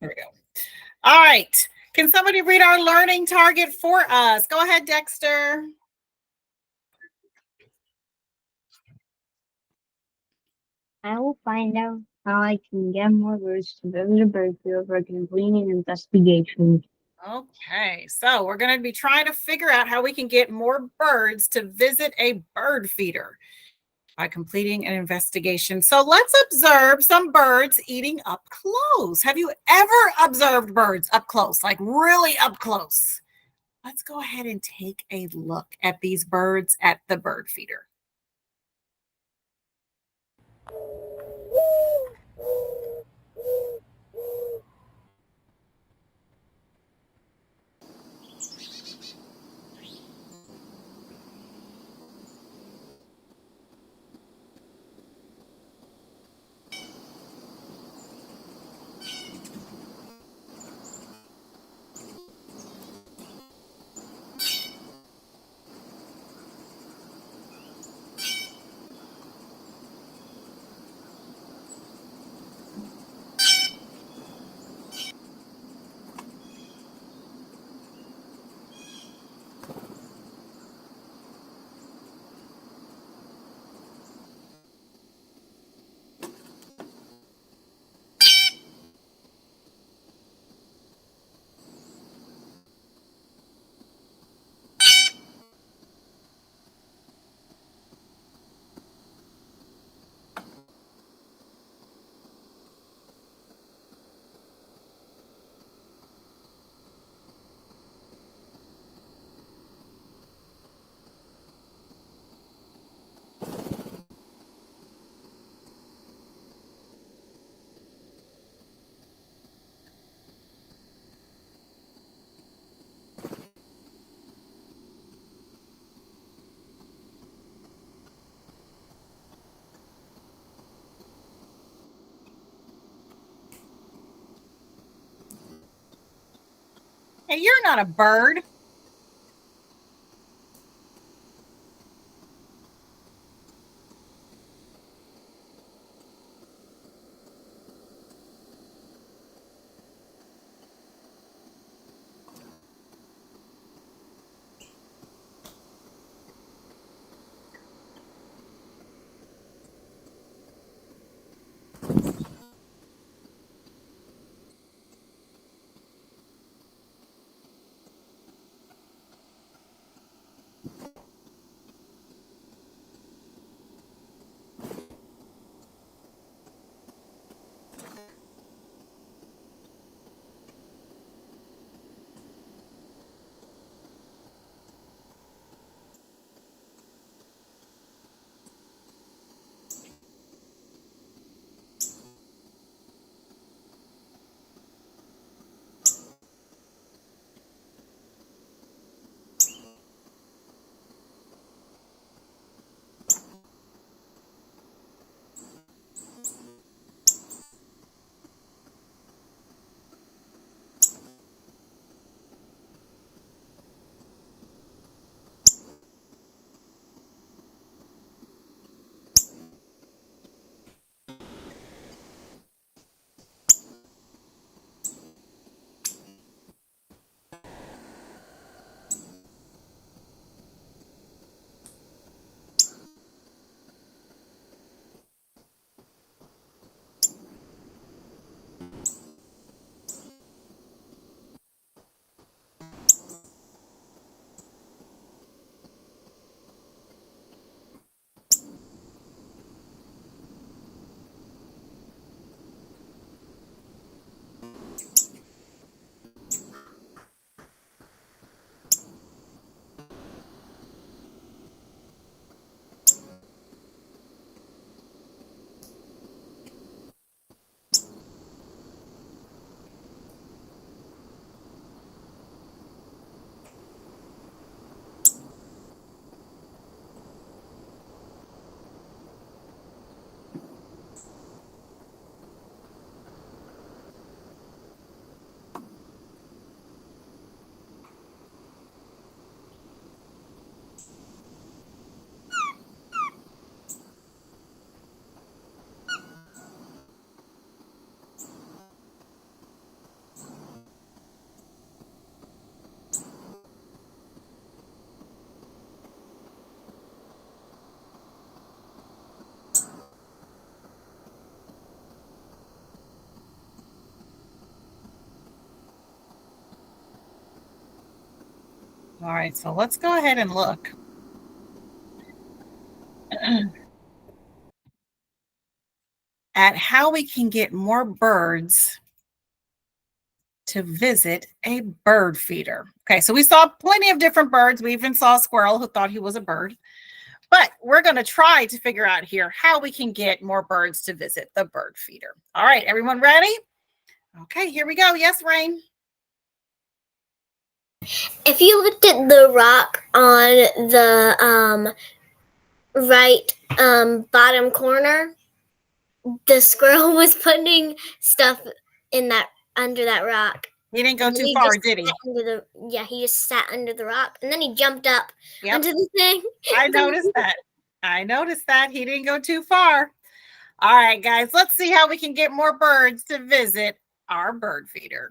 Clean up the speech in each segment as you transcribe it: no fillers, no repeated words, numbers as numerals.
There we go. All right. Can somebody read our learning target for us? Go ahead, Dexter. I will find out how I can get more birds to visit a bird field for completing an investigation. Okay, so we're going to be trying to figure out how we can get more birds to visit a bird feeder by completing an investigation. So let's observe some birds eating up close. Have you ever observed birds up close, like really up close? Let's go ahead and take a look at these birds at the bird feeder. Hey, you're not a bird. All right, so let's go ahead and look. At how we can get more birds to visit a bird feeder. Okay, so we saw plenty of different birds. We even saw a squirrel who thought he was a bird. But we're going to try to figure out here how we can get more birds to visit the bird feeder. All right, everyone ready? Okay, here we go. Yes, Rain. If you looked at the rock on the right bottom corner, the squirrel was putting stuff in that under that rock. He didn't go And too he far, just did he? sat under he just sat under the rock, and then he jumped up Yep, onto the thing. I noticed that. I noticed that. He didn't go too far. All right, guys, let's see how we can get more birds to visit our bird feeder.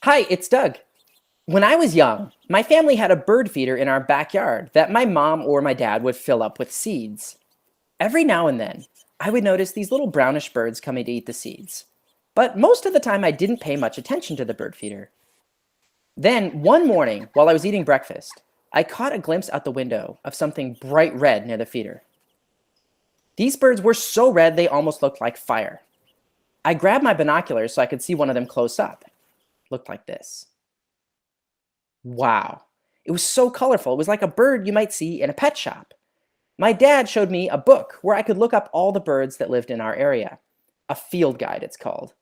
Hi, it's Doug. When I was young, my family had a bird feeder in our backyard that my mom or my dad would fill up with seeds. Every now and then, I would notice these little brownish birds coming to eat the seeds. But most of the time, I didn't pay much attention to the bird feeder. Then, one morning, while I was eating breakfast, I caught a glimpse out the window of something bright red near the feeder. These birds were so red they almost looked like fire. I grabbed my binoculars so I could see one of them close up. Looked like this. Wow. It was so colorful. It was like a bird you might see in a pet shop. My dad showed me a book where I could look up all the birds that lived in our area. A field guide, it's called.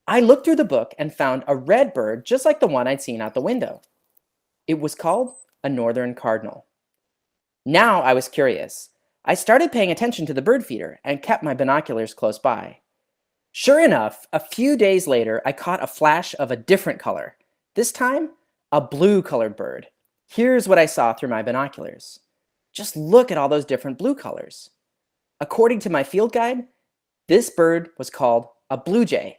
I looked through the book and found a red bird just like the one I'd seen out the window. It was called a northern cardinal. Now I was curious. I started paying attention to the bird feeder and kept my binoculars close by. Sure enough, a few days later, I caught a flash of a different color. This time, a blue-colored bird. Here's what I saw through my binoculars. Just look at all those different blue colors. According to my field guide, this bird was called a blue jay.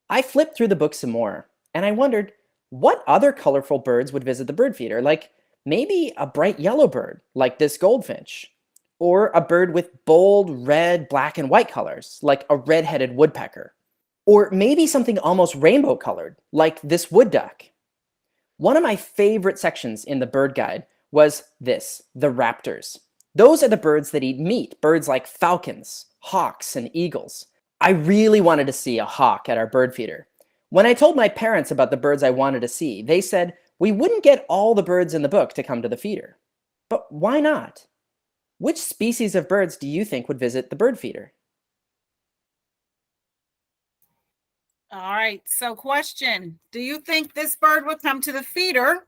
I flipped through the book some more, and I wondered what other colorful birds would visit the bird feeder, like maybe a bright yellow bird, like this goldfinch, or a bird with bold red, black, and white colors, like a red-headed woodpecker, or maybe something almost rainbow-colored, like this wood duck. One of my favorite sections in the bird guide was this, the raptors. Those are the birds that eat meat, birds like falcons, hawks, and eagles. I really wanted to see a hawk at our bird feeder. When I told my parents about the birds I wanted to see, they said we wouldn't get all the birds in the book to come to the feeder. But why not? Which species of birds do you think would visit the bird feeder? All right, so question. Do you think this bird would come to the feeder?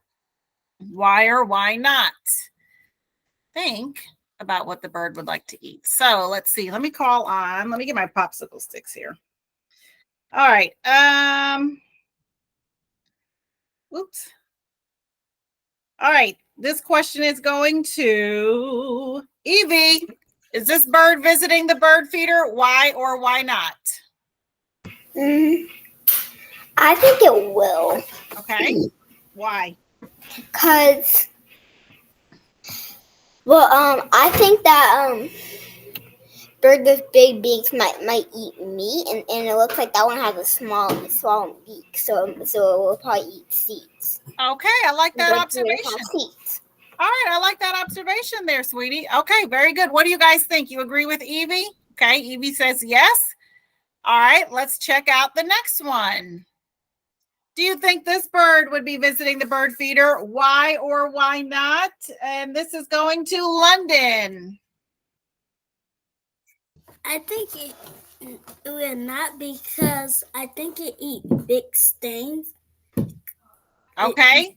Why or why not? Think about what the bird would like to eat. So let's see. Let me get my popsicle sticks here. All right. Oops. All right. This question is going to Evie. Is this bird visiting the bird feeder? Why or why not? I think it will. Okay. Why? Cause, I think that bird with big beaks might eat meat, and it looks like that one has a small beak, so it will probably eat seeds. Okay, I like that observation. Seeds. All right, I like that observation there, sweetie. Okay, very good. What do you guys think? You agree with Evie? Okay, Evie says yes. All right, let's check out the next one. Do you think this bird would be visiting the bird feeder? Why or why not? And this is going to London. I think it will not, because I think it eat big things. Okay.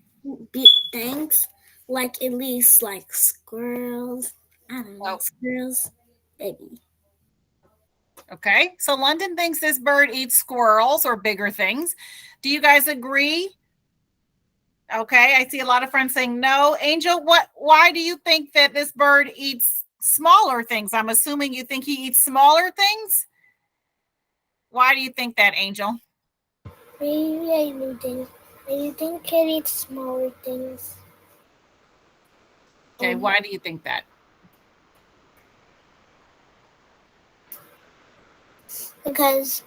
Big things, like at least like squirrels. I don't know, squirrels, maybe. Okay, so London thinks this bird eats squirrels or bigger things. Do you guys agree? Okay, I see a lot of friends saying no. Angel, why do you think that this bird eats smaller things? I'm assuming you think he eats smaller things. Why do you think that, Angel? Maybe I think it eats smaller things. Okay, why do you think that? Because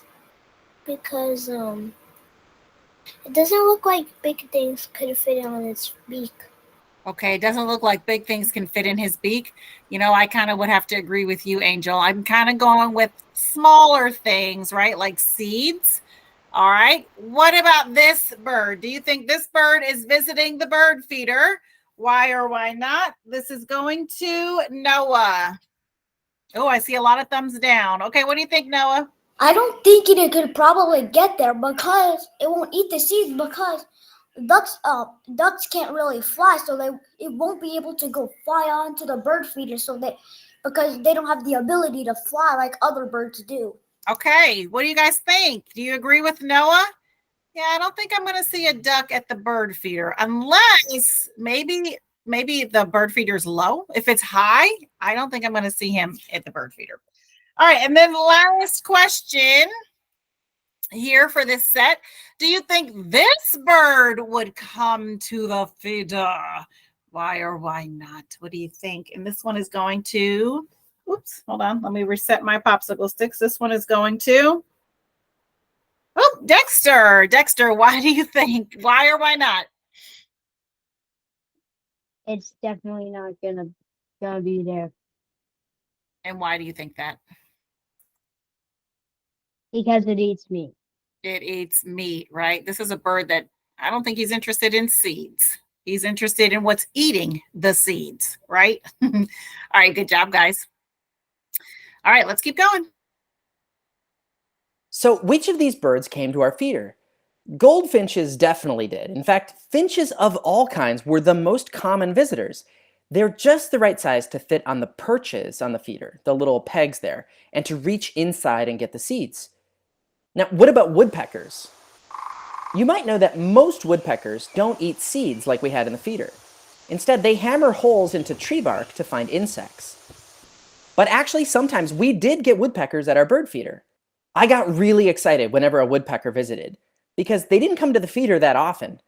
because it doesn't look like big things could fit on its beak. Okay, it doesn't look like big things can fit in his beak. You know, I kind of would have to agree with you, Angel. I'm kind of going with smaller things, right? Like seeds. All right. What about this bird? Do you think this bird is visiting the bird feeder? Why or why not? This is going to Noah. Oh, I see a lot of thumbs down. Okay, what do you think, Noah? I don't think it could probably get there because it won't eat the seeds because ducks can't really fly, so it won't be able to go fly onto the bird feeder because they don't have the ability to fly like other birds do. Okay, what do you guys think? Do you agree with Noah? Yeah, I don't think I'm going to see a duck at the bird feeder unless maybe the bird feeder's low. If it's high, I don't think I'm going to see him at the bird feeder. All right, and then last question here for this set. Do you think this bird would come to the feeder? Why or why not? What do you think? And this one is going to, oops, hold on. Let me reset my popsicle sticks. This one is going to, oh, Dexter. Dexter, why do you think? Why or why not? It's definitely not gonna be there And why do you think that? because it eats meat. It eats meat, right? This is a bird that I don't think he's interested in seeds. He's interested in what's eating the seeds, right? All right, good job, guys. All right, let's keep going. So which of these birds came to our feeder? Goldfinches definitely did. In fact, finches of all kinds were the most common visitors. They're just the right size to fit on the perches on the feeder, the little pegs there, and to reach inside and get the seeds. Now, what about woodpeckers? You might know that most woodpeckers don't eat seeds like we had in the feeder. Instead, they hammer holes into tree bark to find insects. But actually, sometimes we did get woodpeckers at our bird feeder. I got really excited whenever a woodpecker visited, because they didn't come to the feeder that often.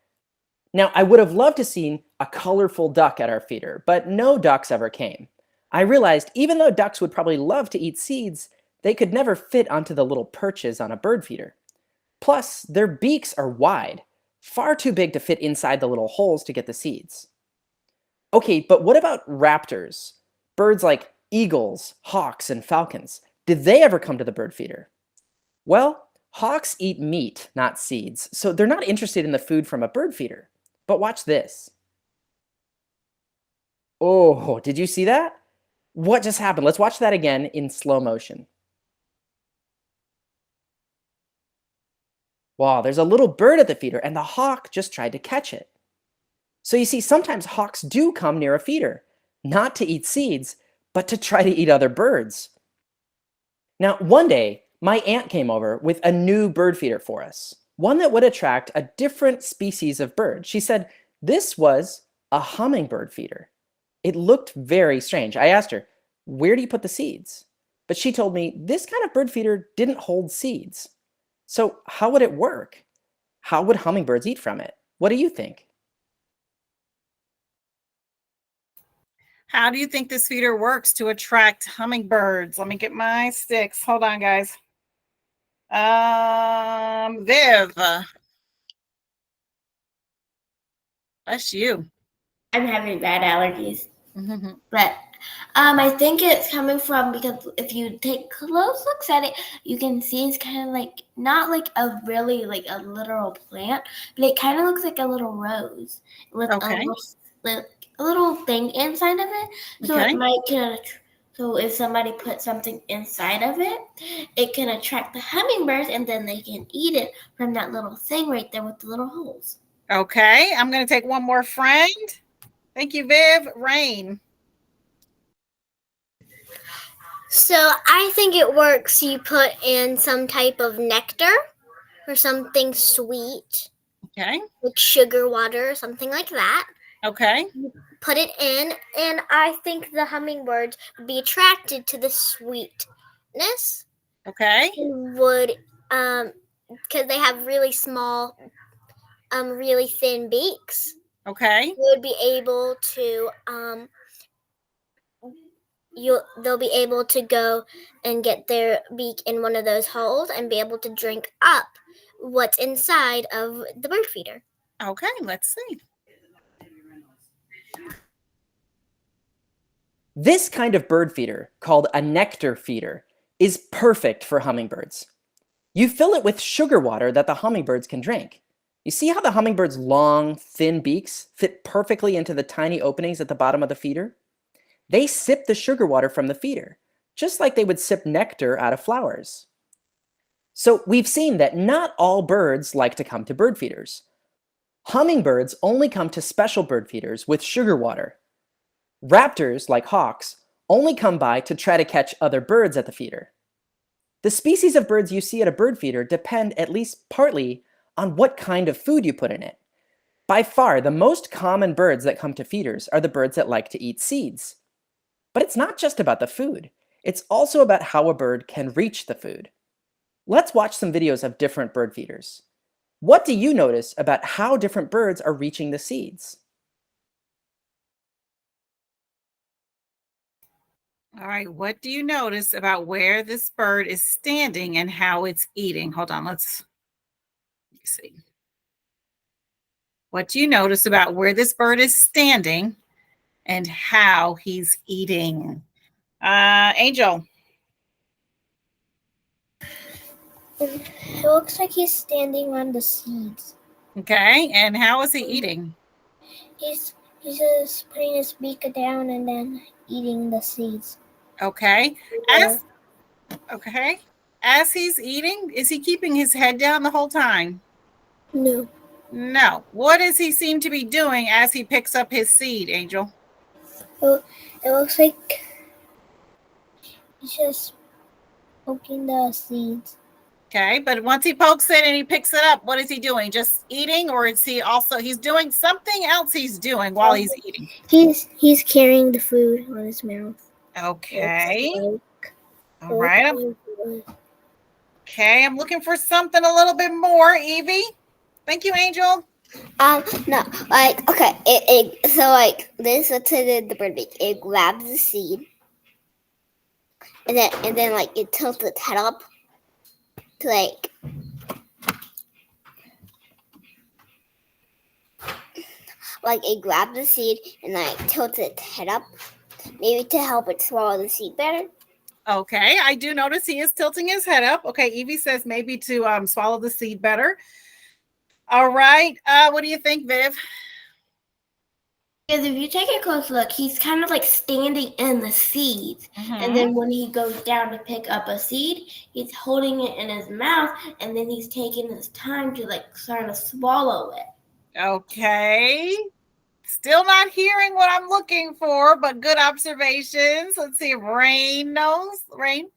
Now, I would have loved to seen a colorful duck at our feeder, but no ducks ever came. I realized even though ducks would probably love to eat seeds, they could never fit onto the little perches on a bird feeder. Plus, their beaks are wide, far too big to fit inside the little holes to get the seeds. Okay, but what about raptors? Birds like eagles, hawks, and falcons. Did they ever come to the bird feeder? Well, hawks eat meat, not seeds, so they're not interested in the food from a bird feeder. But watch this. Oh, did you see that? What just happened? Let's watch that again in slow motion. Wow, there's a little bird at the feeder, and the hawk just tried to catch it. So you see, sometimes hawks do come near a feeder, not to eat seeds, but to try to eat other birds. Now, one day, my aunt came over with a new bird feeder for us, one that would attract a different species of bird. She said this was a hummingbird feeder. It looked very strange. I asked her, where do you put the seeds? But she told me this kind of bird feeder didn't hold seeds. So how would it work? How would hummingbirds eat from it? What do you think? How do you think this feeder works to attract hummingbirds? Let me get my sticks. Hold on, guys. Viv. That's you. I'm having bad allergies. Mm-hmm. But I think it's coming from because if you take close looks at it, you can see it's kind of like not like a really like a literal plant, but it kind of looks like a little rose with Okay. a little thing inside of it. So Okay. it might so if somebody puts something inside of it, it can attract the hummingbirds and then they can eat it from that little thing right there with the little holes. Okay, I'm going to take one more friend. Thank you, Viv. Rain. So I think it works. You put in some type of nectar or something sweet, Okay. like sugar water or something like that. Okay. Put it in, and I think the hummingbirds would be attracted to the sweetness Okay. and would, because they have really small, really thin beaks, Okay. would be able to they'll be able to go and get their beak in one of those holes and be able to drink up what's inside of the bird feeder. Okay, let's see. This kind of bird feeder, called a nectar feeder, is perfect for hummingbirds. You fill it with sugar water that the hummingbirds can drink. You see how the hummingbird's long, thin beaks fit perfectly into the tiny openings at the bottom of the feeder? They sip the sugar water from the feeder, just like they would sip nectar out of flowers. So we've seen that not all birds like to come to bird feeders. Hummingbirds only come to special bird feeders with sugar water. Raptors, like hawks, only come by to try to catch other birds at the feeder. The species of birds you see at a bird feeder depend at least partly on what kind of food you put in it. By far, the most common birds that come to feeders are the birds that like to eat seeds. But it's not just about the food. It's also about how a bird can reach the food. Let's watch some videos of different bird feeders. What do you notice about how different birds are reaching the seeds? All right, what do you notice about where this bird is standing and how it's eating? Hold on, let me see. What do you notice about where this bird is standing and how he's eating? Angel. It looks like he's standing on the seeds. Okay, and how is he eating? He's just putting his beak down and then eating the seeds. Okay. As he's eating, is he keeping his head down the whole time? No. No. What does he seem to be doing as he picks up his seed, Angel? It looks like he's just poking the seeds. Okay, but once he pokes it and he picks it up, what is he doing? Just eating, or is he also he's doing something else he's doing while he's eating? He's carrying the food on his mouth. Okay. All right. Okay, I'm looking for something a little bit more, Evie. Thank you, Angel. No, like, okay, so like this, what's in the bird beak? It grabs the seed, and then like it tilts its head up to like it grabs the seed and like tilts its head up, maybe to help it swallow the seed better. Okay, I do notice he is tilting his head up. Okay, Evie says maybe to swallow the seed better. All right, what do you think, Viv? Because if you take a close look, he's kind of like standing in the seeds. And then when he goes down to pick up a seed, he's holding it in his mouth, and then he's taking his time to like sort of swallow it. Okay. Still not hearing what I'm looking for, but good observations. Let's see if Rain knows. Rain?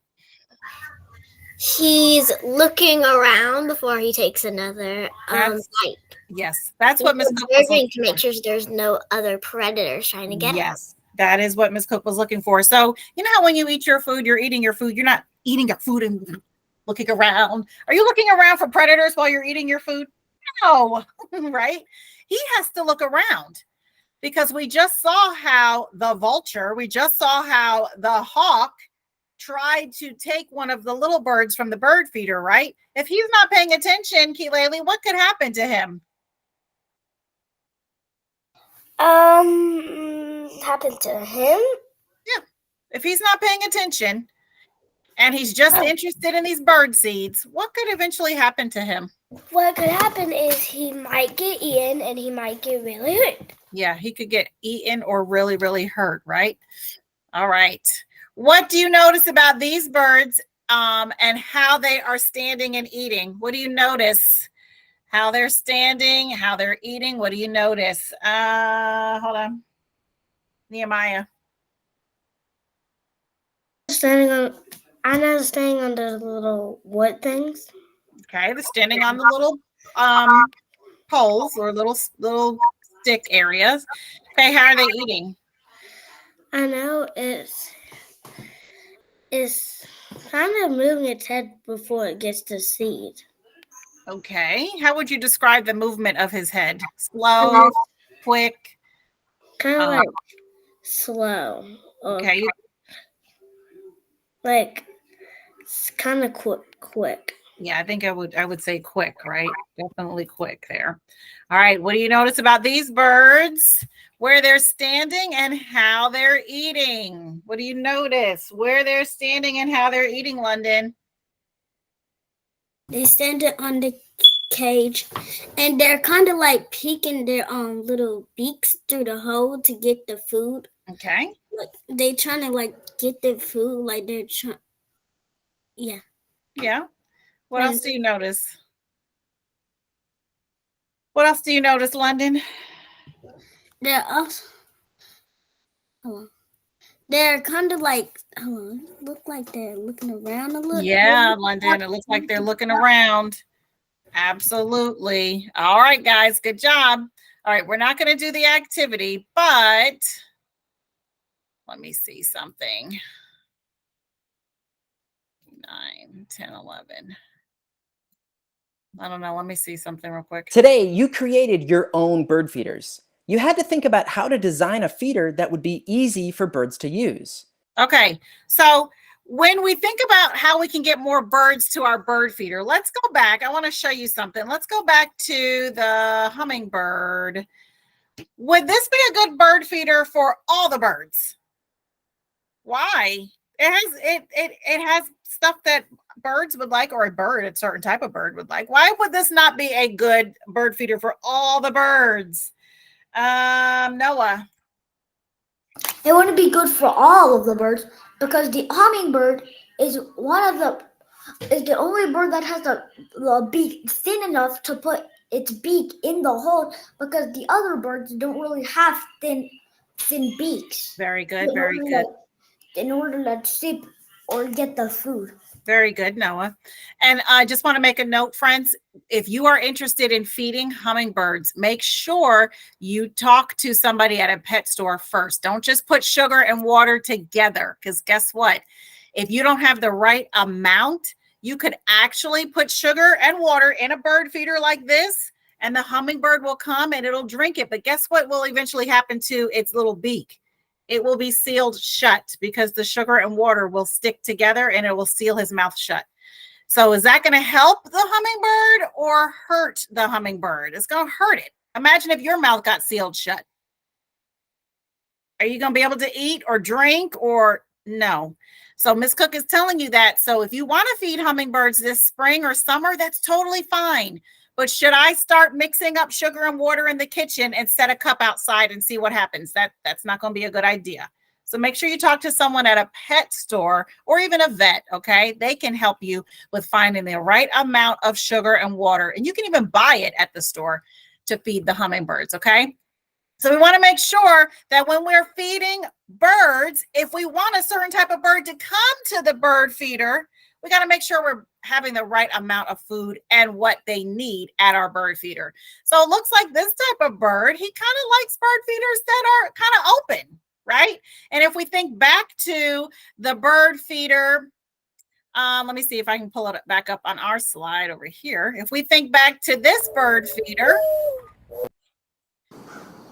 He's looking around before he takes another bite. Yes, that's what Miss Cook was Observing looking to make sure there's no other predators trying to get him. Yes, that is what Miss Cook was looking for. So, you know how when you eat your food, you're eating your food. You're not eating your food and looking around. Are you looking around for predators while you're eating your food? No, right? He has to look around because we just saw how the vulture, we just saw how the hawk tried to take one of the little birds from the bird feeder, right? If he's not paying attention, Keelali, what could happen to him? Happened to him? Yeah. If he's not paying attention and he's just interested in these bird seeds, what could eventually happen to him? What could happen is he might get eaten and he might get really hurt. Yeah, he could get eaten or really, really hurt, right? All right. What do you notice about these birds and how they are standing and eating? What do you notice? How they're standing, how they're eating. What do you notice? Hold on. Nehemiah. I know standing on the little wood things. Okay, they're standing on the little poles or little stick areas. Okay, how are they eating? I know it's kind of moving its head before it gets to seed. Okay, how would you describe the movement of his head? Slow, quick? Kind of like slow. Okay, Like it's kind of quick. Yeah, I think I would say quick, right? Definitely quick there. All right, what do you notice about these birds? Where they're standing and how they're eating. What do you notice? Where they're standing and how they're eating, London? They stand it on the cage, and they're kind of like peeking their little beaks through the hole to get the food. Okay. Like they trying to like get the food, like they're trying. Yeah. Yeah. What else do you notice? What else do you notice, London? They're also. Hold on. They're kind of like. Hold on. Look like they're looking around a little. Yeah, London. It looks like they're looking around. Absolutely. All right, guys. Good job. All right. We're not going to do the activity, but let me see something. 9, 10, 11. I don't know. Let me see something real quick. Today, you created your own bird feeders. You had to think about how to design a feeder that would be easy for birds to use. Okay. So when we think about how we can get more birds to our bird feeder, let's go back. I want to show you something. Let's go back to the hummingbird. Would this be a good bird feeder for all the birds? Why? It has stuff that birds would like, or a certain type of bird would like. Why would this not be a good bird feeder for all the birds? Noah. It wouldn't be good for all of the birds because the hummingbird is the only bird that has the beak thin enough to put its beak in the hole, because the other birds don't really have thin beaks. Very good. Very good. In order to sip or get the food. Very good, Noah. And I just want to make a note, friends. If you are interested in feeding hummingbirds, make sure you talk to somebody at a pet store first. Don't just put sugar and water together, because guess what? If you don't have the right amount, you could actually put sugar and water in a bird feeder like this, and the hummingbird will come and it'll drink it. But guess what will eventually happen to its little beak? It will be sealed shut because the sugar and water will stick together and it will seal his mouth shut. So is that going to help the hummingbird or hurt the hummingbird? It's going to hurt it. Imagine if your mouth got sealed shut. Are you going to be able to eat or drink or no? So Ms. Cook is telling you that. So if you want to feed hummingbirds this spring or summer, that's totally fine. But should I start mixing up sugar and water in the kitchen and set a cup outside and see what happens? That's not going to be a good idea. So make sure you talk to someone at a pet store or even a vet, okay? They can help you with finding the right amount of sugar and water. And you can even buy it at the store to feed the hummingbirds, okay? So we want to make sure that when we're feeding birds, if we want a certain type of bird to come to the bird feeder, we got to make sure we're having the right amount of food and what they need at our bird feeder. So it looks like this type of bird, he kind of likes bird feeders that are kind of open, right? And if we think back to the bird feeder, let me see if I can pull it back up on our slide over here. If we think back to this bird feeder,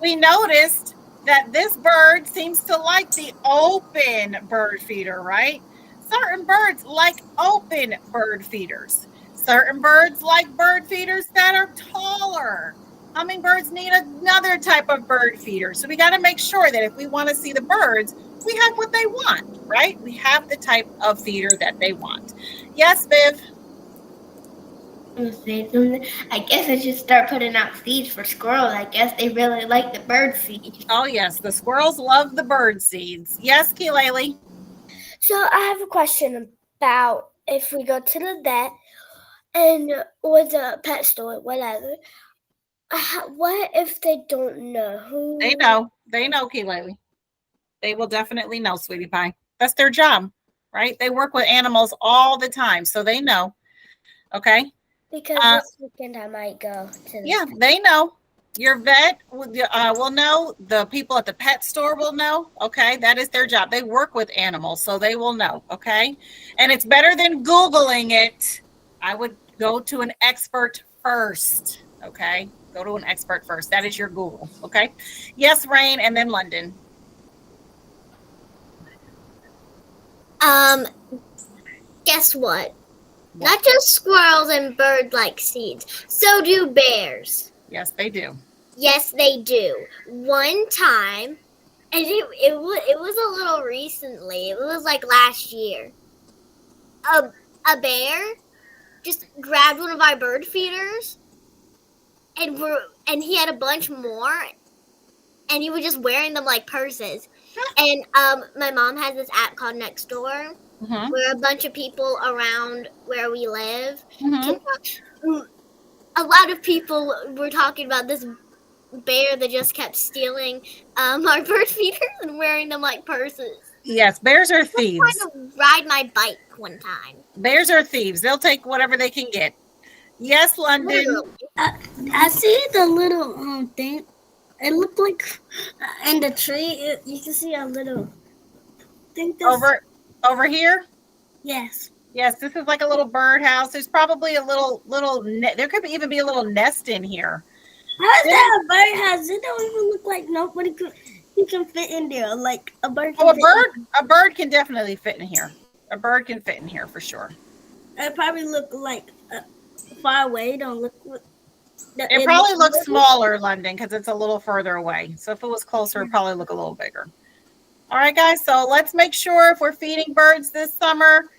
we noticed that this bird seems to like the open bird feeder, right? Certain birds like open bird feeders. Certain birds like bird feeders that are taller. Hummingbirds need another type of bird feeder. So we got to make sure that if we want to see the birds, we have what they want, right? We have the type of feeder that they want. Yes, Viv? Say something. I guess I should start putting out seeds for squirrels. I guess they really like the bird seed. Oh, yes. The squirrels love the bird seeds. Yes, Keelaylee? So I have a question about if we go to the vet and or the pet store, whatever. What if they don't know who? They know. They know, Keelaylee. They will definitely know, sweetie pie. That's their job, right? They work with animals all the time, so they know. Okay? Because this weekend I might go to the Yeah, they know. Your vet will know. The people at the pet store will know. Okay, that is their job. They work with animals, so they will know. Okay, and it's better than Googling it. I would go to an expert first. Okay, go to an expert first. That is your Google. Okay, yes, Rain, and then London. Guess what? Not just squirrels and birds like seeds. So do bears. Yes, they do. Yes, they do. One time, and it was a little recently. It was like last year. A bear just grabbed one of our bird feeders, and he had a bunch more, and he was just wearing them like purses. And my mom has this app called Nextdoor, Mhm. where a bunch of people around where we live Mhm. can talk. A lot of people were talking about this bear that just kept stealing our bird feeders and wearing them like purses. Yes, bears are thieves. Trying to ride my bike one time. Bears are thieves. They'll take whatever they can get. Yes, London. Literally. I see the little thing. It looked like in the tree. You can see a little thing. Over here. Yes. Yes, this is like a little birdhouse. There's probably a little there could even be a little nest in here. How's that a birdhouse? It don't even look like nobody can fit in there. Like a bird. Can Oh, fit a bird can definitely fit in here. A bird can fit in here for sure. It probably look like far away. Don't look. It probably looks smaller, London, because it's a little further away. So if it was closer, it'd probably look a little bigger. All right, guys. So let's make sure if we're feeding birds this summer,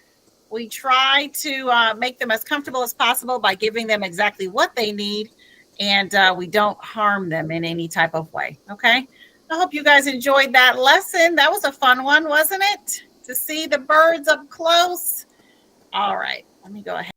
we try to make them as comfortable as possible by giving them exactly what they need, and we don't harm them in any type of way. Okay. I hope you guys enjoyed that lesson. That was a fun one, wasn't it? To see the birds up close. All right. Let me go ahead.